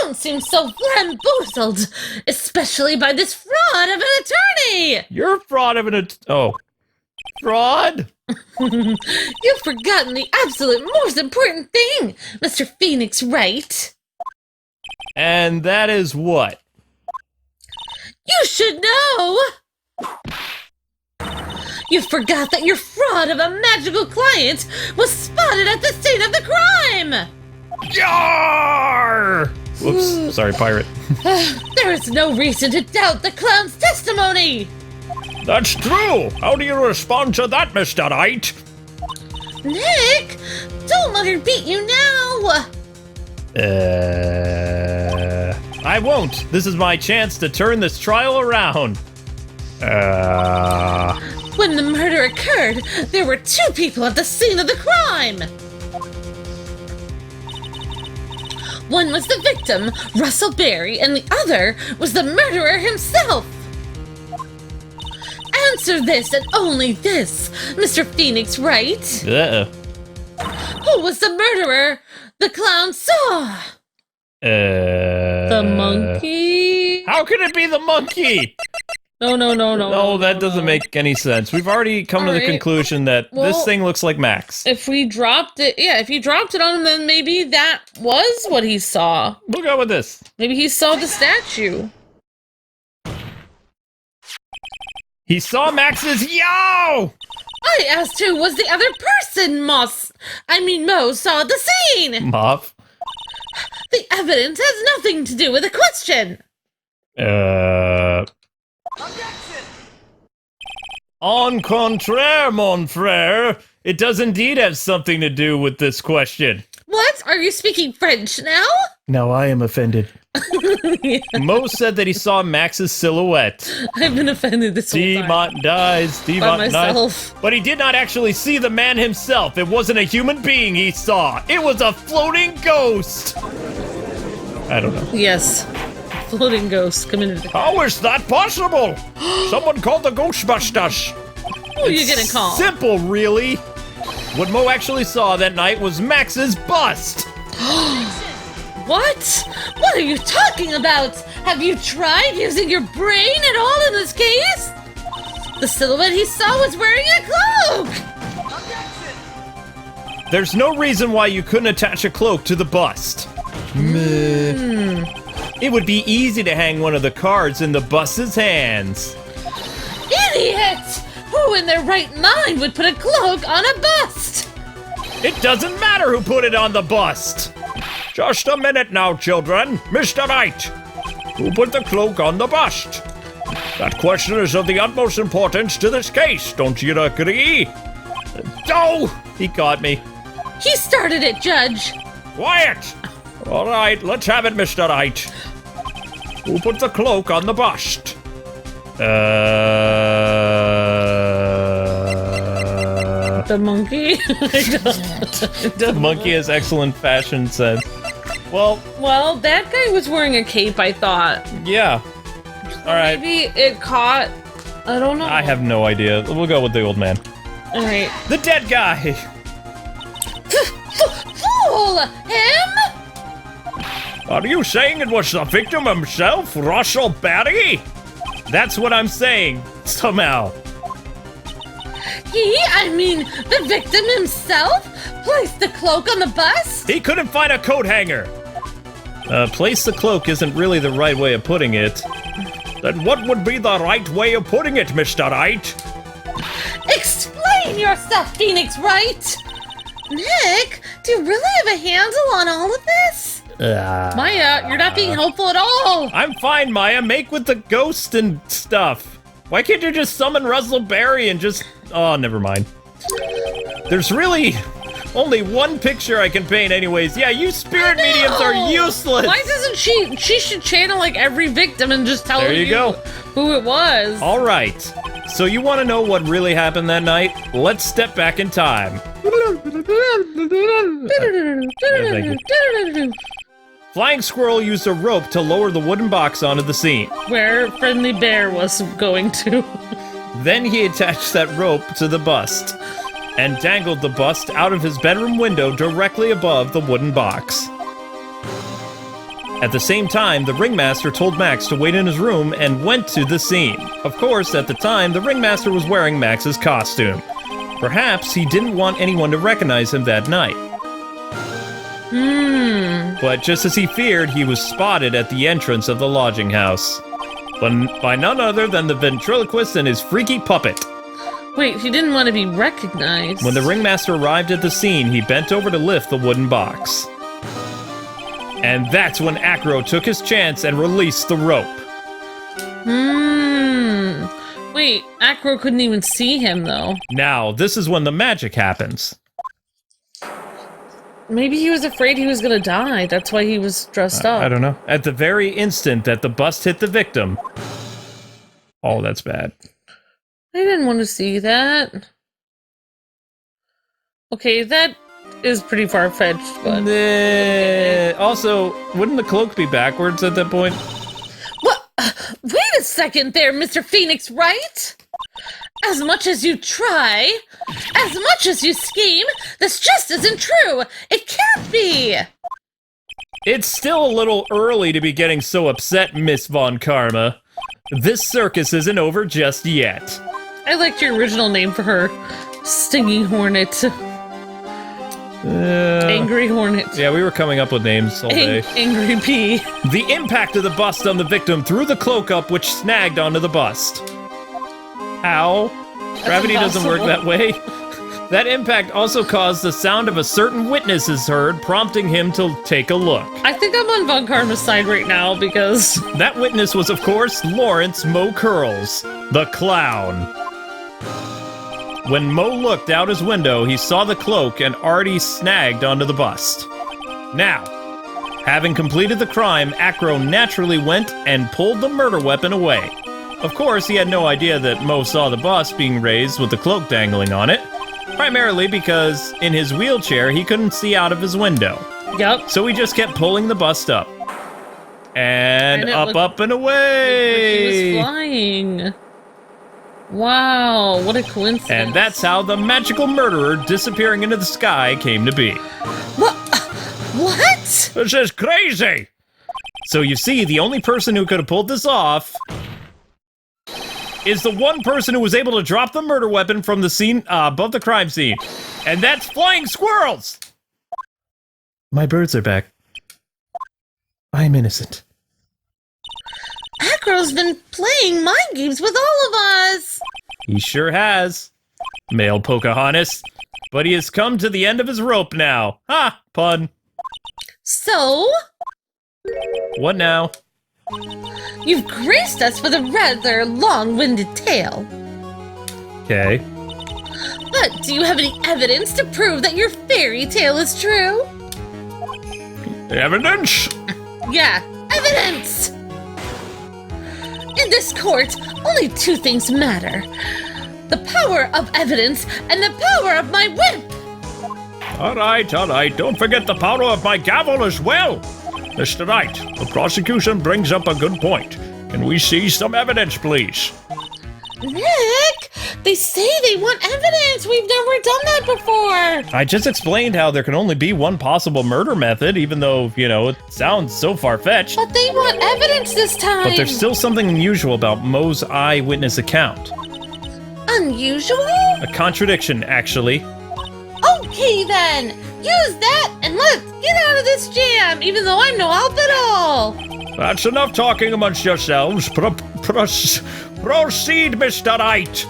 Don't seem so bamboozled, especially by this fraud of an attorney! You're fraud of an fraud? You've forgotten the absolute most important thing, Mr. Phoenix Wright. And that is what? You should know! You forgot that your fraud of a magical client was spotted at the scene of the crime! Yar! Whoops, sorry, pirate. There is no reason to doubt the clown's testimony! That's true! How do you respond to that, Mr. Wright? Nick, don't let her beat you now! I won't. This is my chance to turn this trial around. When the murder occurred, there were 2 people at the scene of the crime! One was the victim, Russell Berry, and the other was the murderer himself! Answer this and only this, Mr. Phoenix Wright! Uh-oh. Who was the murderer the clown saw? The monkey? How can it be the monkey? No. No, that doesn't make any sense. We've already come to the conclusion that this thing looks like Max. If we dropped it, if you dropped it on him, then maybe that was what he saw. We'll go with this. Maybe he saw the statue. He saw Max's yo! I I asked who was the other person Mo saw at the scene. Mop. The evidence has nothing to do with the question. En contraire, mon frère, it does indeed have something to do with this question. What? Are you speaking French now? Now I am offended. Mo said that he saw Max's silhouette. I've been offended this whole time. Demont dies, By Demont myself. dies. But he did not actually see the man himself. It wasn't a human being he saw. It was a floating ghost. I don't know. Yes. Floating ghost committed a How is that possible? Someone called the Ghostbusters. Who are you gonna call? Simple, really. What Mo actually saw that night was Max's bust. What? What are you talking about? Have you tried using your brain at all in this case? The silhouette he saw was wearing a cloak! There's no reason why you couldn't attach a cloak to the bust. It would be easy to hang one of the cards in the bust's hands. Idiot! Who in their right mind would put a cloak on a bust? It doesn't matter who put it on the bust. Just a minute now, children. Mr. Wright, who put the cloak on the bust? That question is of the utmost importance to this case, don't you agree? Oh, he caught me. He started it, Judge. Quiet! All right, let's have it, Mr. Wright. Who put the cloak on the bust? The monkey? The monkey has excellent fashion sense. Well, that guy was wearing a cape, I thought. yeah. All right. Maybe it caught. I don't know. I have no idea. We'll go with the old man. All right. The dead guy. Fool! Him? Are you saying it was the victim himself, Russell Barry? That's what I'm saying, somehow. The victim himself placed the cloak on the bus? He couldn't find a coat hanger. Place the cloak isn't really the right way of putting it. Then what would be the right way of putting it, Mr. Wright? Explain yourself, Phoenix Wright! Nick, do you really have a handle on all of this? Maya, you're not being helpful at all! I'm fine, Maya. Make with the ghost and stuff. Why can't you just summon Russell Barry and just... Oh, never mind. There's really only one picture I can paint anyways. Yeah, you spirit mediums are useless! Why doesn't she should channel like every victim and just tell you go. Who it was. Alright, so you want to know what really happened that night? Let's step back in time. Flying Squirrel used a rope to lower the wooden box onto the scene. Where Friendly Bear was going to. Then he attached that rope to the bust and dangled the bust out of his bedroom window directly above the wooden box. At the same time, the ringmaster told Max to wait in his room and went to the scene. Of course, at the time, the ringmaster was wearing Max's costume. Perhaps he didn't want anyone to recognize him that night. But just as he feared, he was spotted at the entrance of the lodging house. But by none other than the ventriloquist and his freaky puppet. Wait, he didn't want to be recognized. When the ringmaster arrived at the scene, he bent over to lift the wooden box. And that's when Acro took his chance and released the rope. Wait, Acro couldn't even see him, though. Now, this is when the magic happens. Maybe he was afraid he was gonna die. That's why he was dressed up. I don't know. At the very instant that the bust hit the victim... Oh, that's bad. I didn't want to see that. Okay, that is pretty far-fetched, but... Also, wouldn't the cloak be backwards at that point? What? Wait a second there, Mr. Phoenix Wright! As much as you try, as much as you scheme, this just isn't true! It can't be! It's still a little early to be getting so upset, Miss Von Karma. This circus isn't over just yet. I liked your original name for her. Stinging Hornet. Angry Hornet. Yeah, we were coming up with names all day. Angry Pea. The impact of the bust on the victim threw the cloak up, which snagged onto the bust. How Gravity doesn't work that way. That impact also caused the sound of a certain witness is heard, prompting him to take a look. I think I'm on Von Karma's side right now because... That witness was, of course, Lawrence Mo Curls, the clown. When Mo looked out his window, he saw the cloak and already snagged onto the bust. Now, having completed the crime, Acro naturally went and pulled the murder weapon away. Of course, he had no idea that Mo saw the bust being raised with the cloak dangling on it. Primarily because in his wheelchair, he couldn't see out of his window. Yep. So he just kept pulling the bust up. And up and away! He was flying. Wow, what a coincidence. And that's how the magical murderer disappearing into the sky came to be. What? This is crazy! So you see, the only person who could have pulled this off is the one person who was able to drop the murder weapon from the scene above the crime scene. And that's flying squirrels! My birds are back. I'm innocent. Acro's been playing mind games with all of us. He sure has, male Pocahontas. But he has come to the end of his rope now. Ha! Pun. So? What now? You've graced us with a rather long-winded tale. Okay. But do you have any evidence to prove that your fairy tale is true? Evidence? Yeah, evidence! In this court, only two things matter. The power of evidence and the power of my whip! All right. Don't forget the power of my gavel as well. Mr. Wright, the prosecution brings up a good point. Can we see some evidence, please? Nick, they say they want evidence. We've never done that before. I just explained how there can only be one possible murder method, even though, it sounds so far-fetched. But they want evidence this time. But there's still something unusual about Mo's eyewitness account. Unusual? A contradiction, actually. Okay then, use that and let's get out of this jam, even though I'm no help at all. That's enough talking amongst yourselves. Proceed, Mr. Wright.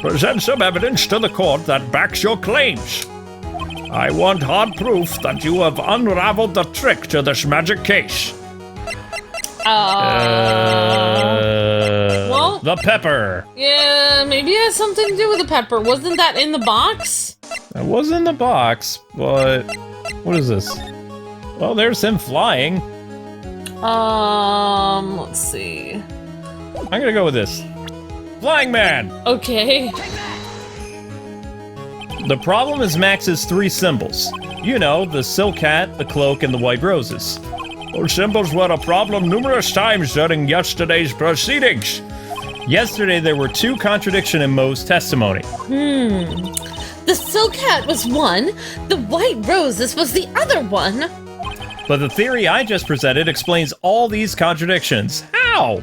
Present some evidence to the court that backs your claims. I want hard proof that you have unraveled the trick to this magic case. Well, the pepper. Yeah, maybe it has something to do with the pepper. Wasn't that in the box? It was in the box, but what is this? Well, there's him flying. Let's see. I'm gonna go with this. Flying man! Okay. The problem is Max's three symbols. The silk hat, the cloak, and the white roses. Those symbols were a problem numerous times during yesterday's proceedings. Yesterday, there were two contradictions in Mo's testimony. The silk hat was one, the white roses was the other one. But the theory I just presented explains all these contradictions. How?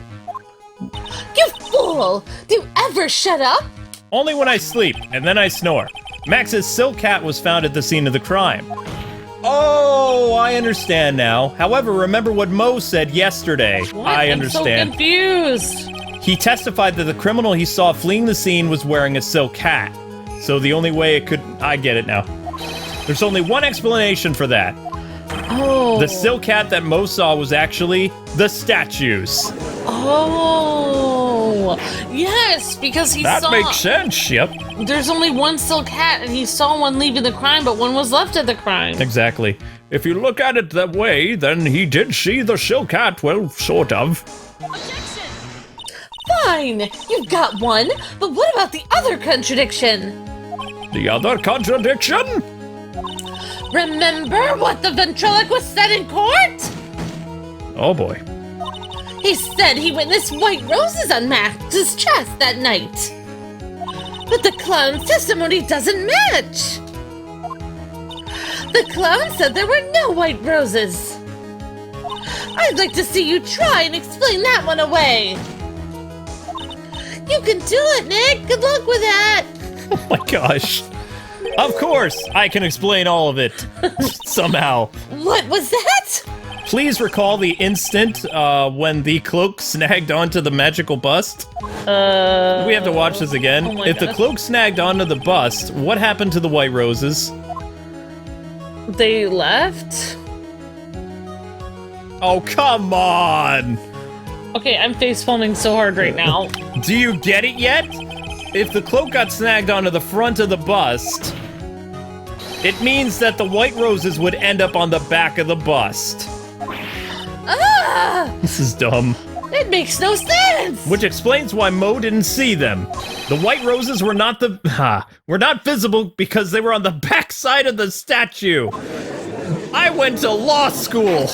You fool! Do you ever shut up? Only when I sleep, and then I snore. Max's silk hat was found at the scene of the crime. Oh, I understand now. However, remember what Mo said yesterday. What? I understand. I'm so confused. He testified that the criminal he saw fleeing the scene was wearing a silk hat. So the only way it could... I get it now. There's only one explanation for that. Oh. The silk hat that Mo saw was actually the statues. Oh. Yes, because he saw... That makes sense, yep. There's only one silk hat, and he saw one leaving the crime, but one was left at the crime. Exactly. If you look at it that way, then he did see the silk hat, well, sort of. Objection! Fine, you've got one, but what about the other contradiction? The other contradiction? Remember what the ventriloquist said in court? Oh boy. He said he witnessed white roses on Max's chest that night. But the clown's testimony doesn't match. The clown said there were no white roses. I'd like to see you try and explain that one away. You can do it, Nick. Good luck with that. Oh my gosh. Of course, I can explain all of it. Somehow. What was that? please recall the instant when the cloak snagged onto the magical bust? We have to watch this again. Oh If the cloak snagged onto the bust, what happened to the white roses? They left? Oh, come on! Okay, I'm facepalming so hard right now. Do you get it yet? If the cloak got snagged onto the front of the bust, it means that the white roses would end up on the back of the bust. Ah! This is dumb. It makes no sense! Which explains why Mo didn't see them. The white roses were not visible because they were on the back side of the statue. I went to law school.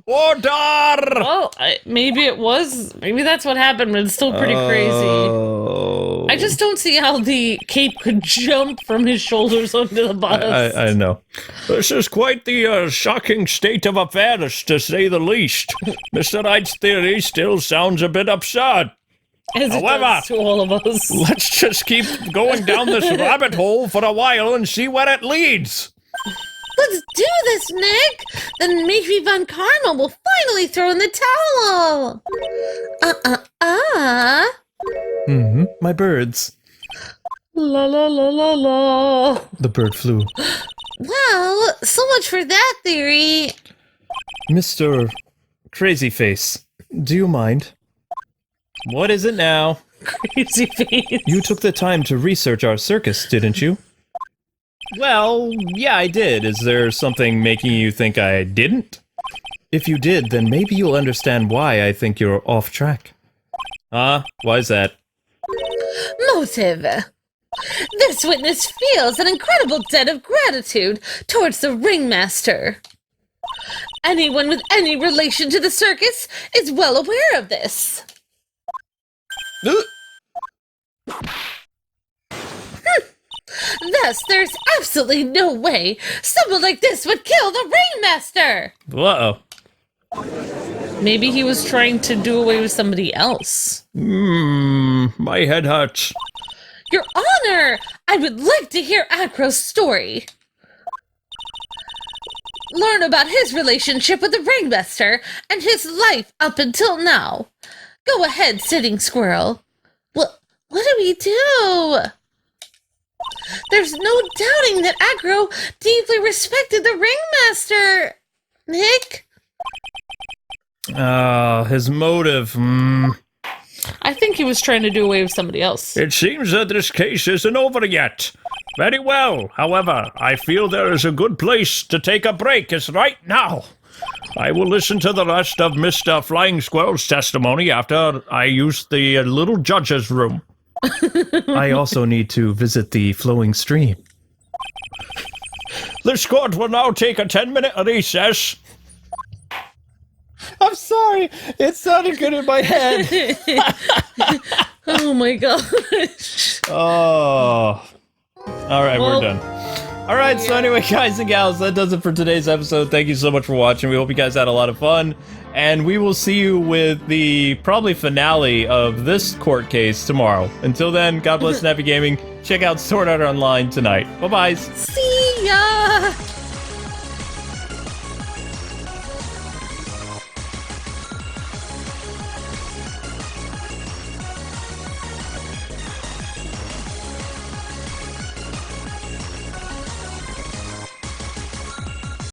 Order! Well, maybe it was. Maybe that's what happened, but it's still pretty crazy. I just don't see how the cape could jump from his shoulders onto the bus. I know. This is quite the shocking state of affairs, to say the least. Mr. Wright's theory still sounds a bit absurd. As it does to all of us. Let's just keep going down this rabbit hole for a while and see where it leads. Let's do this, Nick! Then maybe Von Karma will finally throw in the towel! My birds. La la la la la. The bird flew. Well, so much for that theory. Mr. Crazy Face, do you mind? What is it now? Crazy face. You took the time to research our circus, didn't you? Well, yeah, I did. Is there something making you think I didn't? If you did, then maybe you'll understand why I think you're off track. Why is that? Motive. This witness feels an incredible debt of gratitude towards the ringmaster. Anyone with any relation to the circus is well aware of this. Thus, there's absolutely no way someone like this would kill the ringmaster! Uh-oh. Maybe he was trying to do away with somebody else. My head hurts. Your Honor! I would like to hear Acro's story. Learn about his relationship with the ringmaster and his life up until now. Go ahead, Sitting Squirrel. What do we do? There's no doubting that Acro deeply respected the ringmaster. Nick? His motive, I think he was trying to do away with somebody else. It seems that this case isn't over yet. Very well. However, I feel there is a good place to take a break is right now. I will listen to the rest of Mr. Flying Squirrel's testimony after I use the little judge's room. I also need to visit the flowing stream. This court will now take a 10-minute recess. I'm sorry, it sounded good in my head. Oh my gosh. Oh. Alright, Well, we're done. Alright, so anyway, guys and gals, that does it for today's episode. Thank you so much for watching. We hope you guys had a lot of fun. And we will see you with the probably finale of this court case tomorrow. Until then, God bless and happy gaming. Check out Sword Art Online tonight. Bye-bye. See ya!